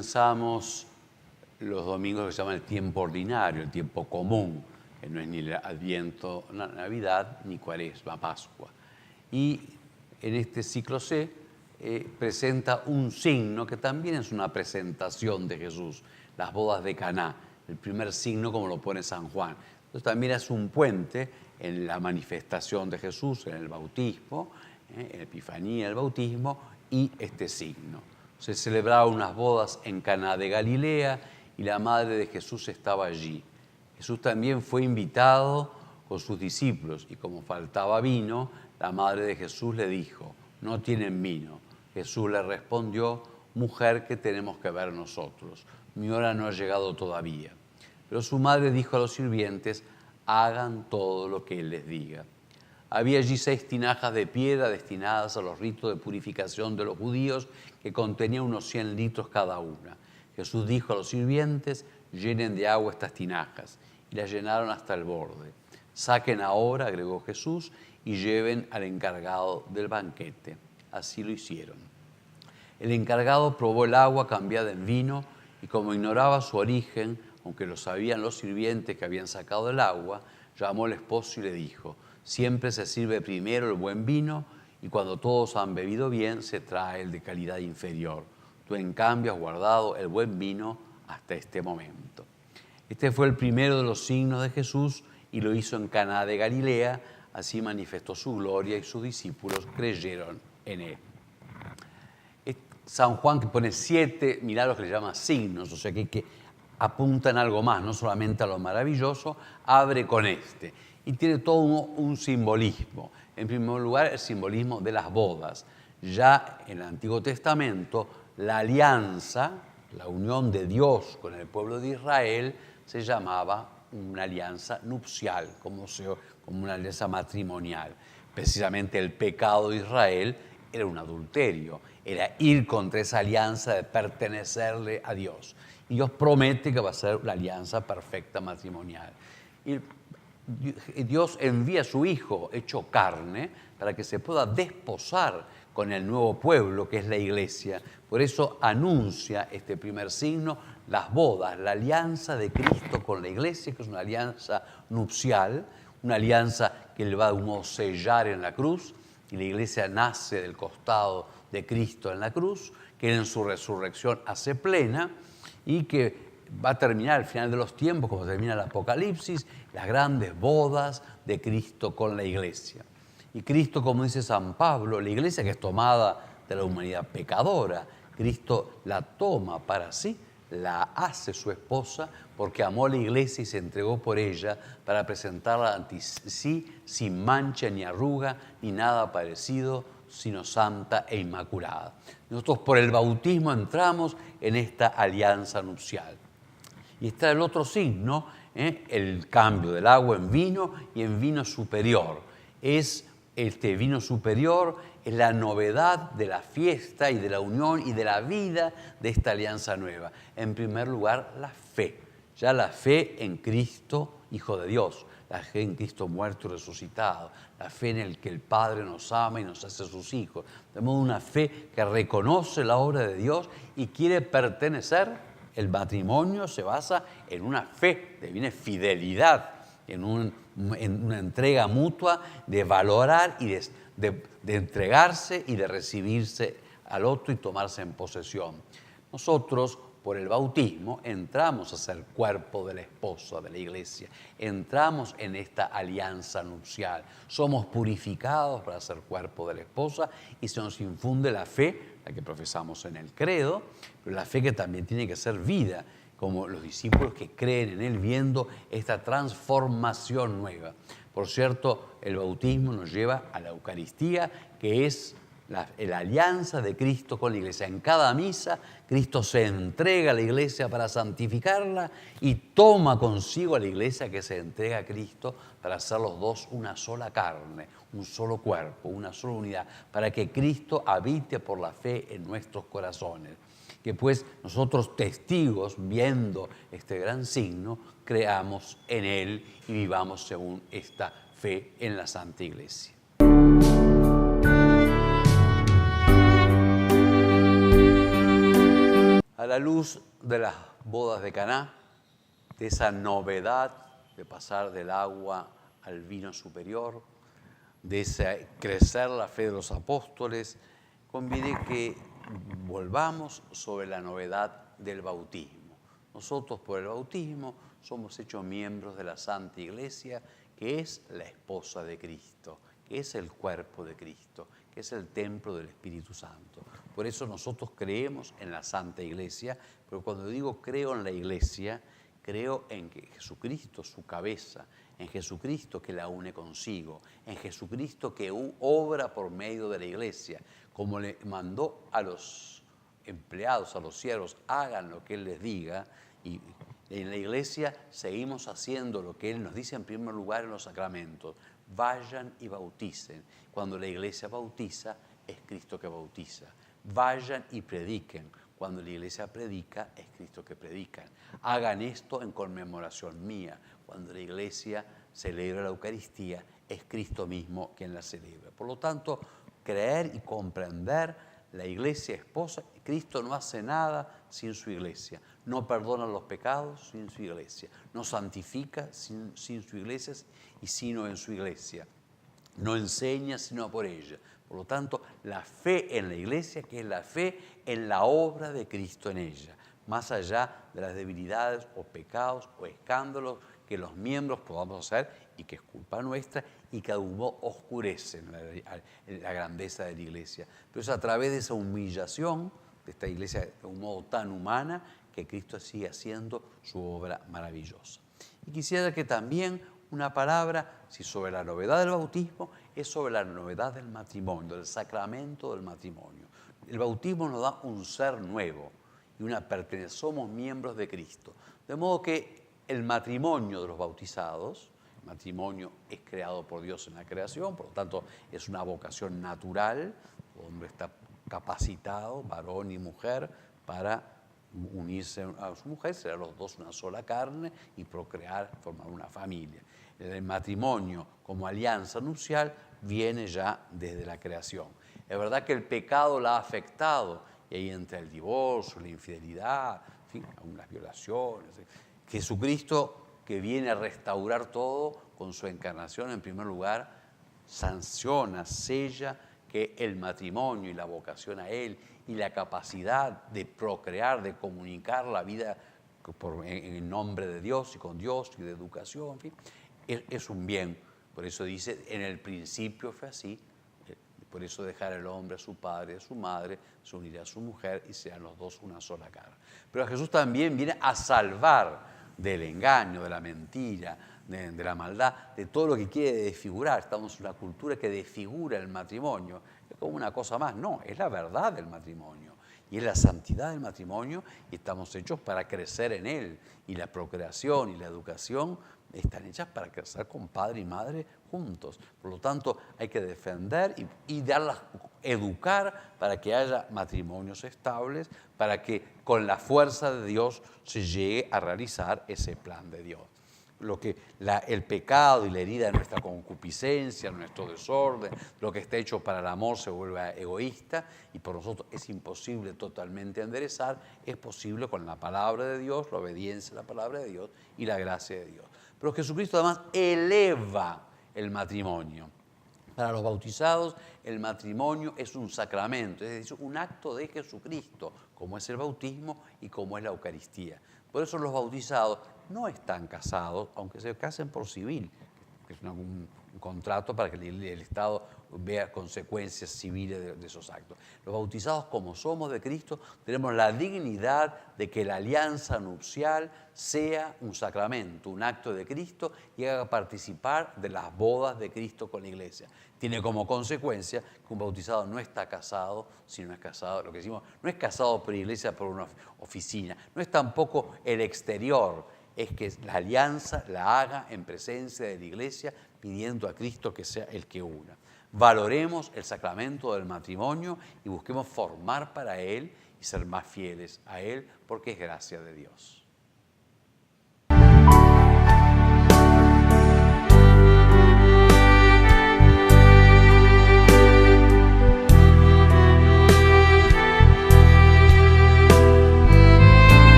comenzamos los domingos que se llama el tiempo ordinario, el tiempo común, que no es ni el Adviento, Navidad, ni Cuaresma, Pascua. Y en este ciclo C presenta un signo que también es una presentación de Jesús, las bodas de Caná, el primer signo como lo pone San Juan. Entonces también es un puente en la manifestación de Jesús, en el bautismo, en la Epifanía, el bautismo y este signo. Se celebraban unas bodas en Caná de Galilea y la madre de Jesús estaba allí. Jesús también fue invitado con sus discípulos y como faltaba vino, la madre de Jesús le dijo, no tienen vino. Jesús le respondió, mujer, ¿qué tenemos que ver nosotros? Mi hora no ha llegado todavía. Pero su madre dijo a los sirvientes, hagan todo lo que él les diga. Había allí 6 tinajas de piedra destinadas a los ritos de purificación de los judíos que contenían unos 100 litros cada una. Jesús dijo a los sirvientes, llenen de agua estas tinajas, y las llenaron hasta el borde. Saquen ahora, agregó Jesús, y lleven al encargado del banquete. Así lo hicieron. El encargado probó el agua cambiada en vino, y como ignoraba su origen, aunque lo sabían los sirvientes que habían sacado el agua, llamó al esposo y le dijo, siempre se sirve primero el buen vino, y cuando todos han bebido bien, se trae el de calidad inferior. Tú, en cambio, has guardado el buen vino hasta este momento. Este fue el primero de los signos de Jesús y lo hizo en Caná de Galilea. Así manifestó su gloria y sus discípulos creyeron en él. San Juan, que pone 7 milagros que le llama signos, o sea que apuntan algo más, no solamente a lo maravilloso, abre con este. Y tiene todo un simbolismo. En primer lugar, el simbolismo de las bodas. Ya en el Antiguo Testamento, la alianza, la unión de Dios con el pueblo de Israel, se llamaba una alianza nupcial, como una alianza matrimonial. Precisamente el pecado de Israel era un adulterio, era ir contra esa alianza de pertenecerle a Dios. Y Dios promete que va a ser la alianza perfecta matrimonial. Y Dios envía a su Hijo hecho carne para que se pueda desposar con el nuevo pueblo que es la Iglesia. Por eso anuncia este primer signo, las bodas, la alianza de Cristo con la Iglesia, que es una alianza nupcial, una alianza que le va a uno sellar en la cruz, y la Iglesia nace del costado de Cristo en la cruz, que en su resurrección hace plena y que va a terminar al final de los tiempos, como termina el Apocalipsis, las grandes bodas de Cristo con la Iglesia. Y Cristo, como dice San Pablo, la Iglesia que es tomada de la humanidad pecadora, Cristo la toma para sí, la hace su esposa, porque amó a la Iglesia y se entregó por ella para presentarla ante sí sin mancha ni arruga ni nada parecido, sino santa e inmaculada. Nosotros por el bautismo entramos en esta alianza nupcial. Y está el otro signo, el cambio del agua en vino y en vino superior. Este vino superior es la novedad de la fiesta y de la unión y de la vida de esta alianza nueva. En primer lugar, la fe. Ya la fe en Cristo, Hijo de Dios. La fe en Cristo muerto y resucitado. La fe en el que el Padre nos ama y nos hace sus hijos. De modo una fe que reconoce la obra de Dios y quiere pertenecer. El matrimonio se basa en una fe, viene fidelidad, en una entrega mutua de valorar y de entregarse y de recibirse al otro y tomarse en posesión. Nosotros, por el bautismo, entramos a ser cuerpo de la esposa de la Iglesia, entramos en esta alianza nupcial, somos purificados para ser cuerpo de la esposa y se nos infunde la fe, la que profesamos en el credo, pero la fe que también tiene que ser vida, como los discípulos que creen en él viendo esta transformación nueva. Por cierto, el bautismo nos lleva a la Eucaristía, que es la alianza de Cristo con la Iglesia. En cada misa, Cristo se entrega a la Iglesia para santificarla y toma consigo a la Iglesia que se entrega a Cristo para hacer los dos una sola carne, un solo cuerpo, una sola unidad, para que Cristo habite por la fe en nuestros corazones. Que pues nosotros, testigos, viendo este gran signo, creamos en él y vivamos según esta fe en la Santa Iglesia. A la luz de las bodas de Caná, de esa novedad de pasar del agua al vino superior, de ese crecer la fe de los apóstoles, conviene que volvamos sobre la novedad del bautismo. Nosotros por el bautismo somos hechos miembros de la Santa Iglesia, que es la esposa de Cristo, que es el cuerpo de Cristo, que es el templo del Espíritu Santo. Por eso nosotros creemos en la Santa Iglesia, pero cuando digo creo en la Iglesia, creo en que Jesucristo, su cabeza, en Jesucristo que la une consigo, en Jesucristo que obra por medio de la Iglesia, como le mandó a los empleados, a los siervos, hagan lo que Él les diga, y en la Iglesia seguimos haciendo lo que Él nos dice en primer lugar en los sacramentos: vayan y bauticen. Cuando la Iglesia bautiza, es Cristo que bautiza. Vayan y prediquen. Cuando la Iglesia predica, es Cristo que predica. Hagan esto en conmemoración mía. Cuando la Iglesia celebra la Eucaristía, es Cristo mismo quien la celebra. Por lo tanto, creer y comprender la Iglesia esposa, Cristo no hace nada sin su Iglesia. No perdona los pecados sin su Iglesia. No santifica sin su Iglesia y sino en su Iglesia. No enseña sino por ella. Por lo tanto, la fe en la Iglesia, que es la fe en la obra de Cristo en ella, más allá de las debilidades o pecados o escándalos que los miembros podamos hacer y que es culpa nuestra y que de algún modo oscurecen la grandeza de la Iglesia. Pero es a través de esa humillación de esta Iglesia de un modo tan humana que Cristo sigue haciendo su obra maravillosa. Y quisiera que también una palabra, si sobre la novedad del bautismo, es sobre la novedad del matrimonio, del sacramento del matrimonio. El bautismo nos da un ser nuevo y somos miembros de Cristo. De modo que el matrimonio de los bautizados, el matrimonio es creado por Dios en la creación, por lo tanto es una vocación natural, el hombre está capacitado, varón y mujer, para unirse a su mujer, serán los dos una sola carne y procrear, formar una familia. El matrimonio como alianza nupcial viene ya desde la creación. Es verdad que el pecado la ha afectado, y ahí entra el divorcio, la infidelidad, en fin, algunas violaciones. Jesucristo, que viene a restaurar todo con su encarnación, en primer lugar, sanciona, sella que el matrimonio y la vocación a Él y la capacidad de procrear, de comunicar la vida en el nombre de Dios y con Dios y de educación, en fin, es un bien. Por eso dice, en el principio fue así, por eso dejar el hombre a su padre y a su madre, se unirá a su mujer y serán los dos una sola carne. Pero Jesús también viene a salvar del engaño, de la mentira, de la maldad, de todo lo que quiere desfigurar. Estamos en una cultura que desfigura el matrimonio. Es como una cosa más. No, es la verdad del matrimonio. Y es la santidad del matrimonio y estamos hechos para crecer en él. Y la procreación y la educación están hechas para crecer con padre y madre juntos. Por lo tanto, hay que defender y educar para que haya matrimonios estables, para que con la fuerza de Dios se llegue a realizar ese plan de Dios. El pecado y la herida de nuestra concupiscencia, nuestro desorden, lo que está hecho para el amor se vuelve egoísta y por nosotros es imposible totalmente enderezar, es posible con la palabra de Dios, la obediencia a la palabra de Dios y la gracia de Dios. Pero Jesucristo además eleva el matrimonio. Para los bautizados, el matrimonio es un sacramento, es decir, un acto de Jesucristo, como es el bautismo y como es la Eucaristía. Por eso los bautizados no están casados, aunque se casen por civil, que es un contrato para que el Estado vea consecuencias civiles de esos actos. Los bautizados, como somos de Cristo, tenemos la dignidad de que la alianza nupcial sea un sacramento, un acto de Cristo y haga participar de las bodas de Cristo con la Iglesia. Tiene como consecuencia que un bautizado no está casado, sino es casado, lo que decimos, no es casado por Iglesia, por una oficina, no es tampoco el exterior, es que la alianza la haga en presencia de la Iglesia, pidiendo a Cristo que sea el que una. Valoremos el sacramento del matrimonio y busquemos formar para él y ser más fieles a él, porque es gracia de Dios.